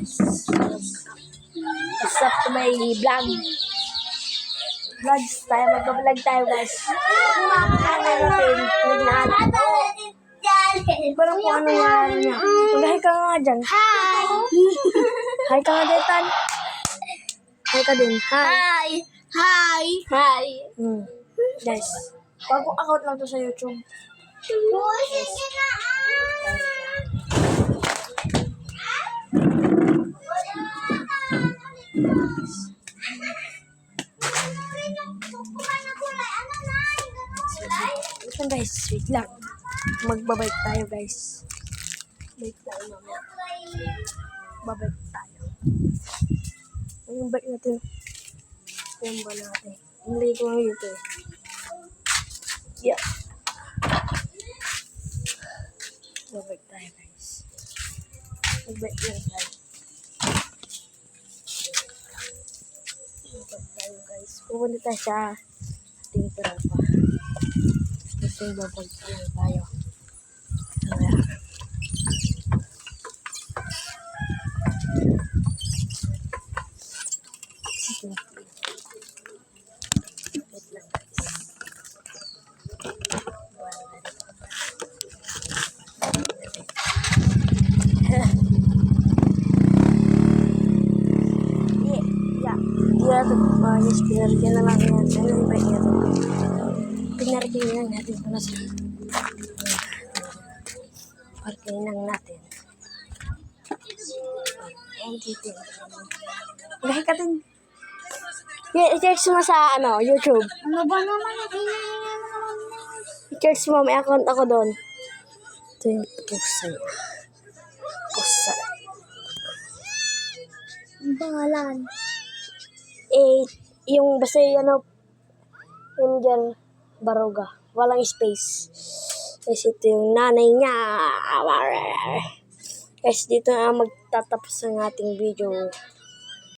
guys. What's up to my vlog? Vlogs tayo, mag-vlog tayo guys. Naglahat. Parang kung ano nga niya. Mag-hi ka nga dyan. Hi! Hi ka nga Detan. Hi ka din. Hi. Hi! Hi! Guys, bagong account lang to sa YouTube. Sige na Listen guys, wait lang. Magbabike tayo guys. Wait lang mamaya. Babike tayo. Yung bike natin. Yung ba natin. Hindi ko nga ito eh. Yeah. Babike tayo guys. Magbike lang tayo. Magbike tayo guys. Pupunta tayo sa ating tropa. Gusto yung babike lang tayo. Ayan. Wait lang guys. Yes, pinarigyan na lang yan. Ano yung bike nito? Pinarigyan lang natin kung nasa parking lang natin. Ayan dito. Gahi ka din. I-search mo sa YouTube. Ano ba naman? I-search mo, may account ako doon. Ito yung pusa niya. Pusa. Ang pangalan? Yung basta yung dyan, Baruga. Walang space. Kasi ito yung nanay niya. Guys, dito na magtatapos ang ating video.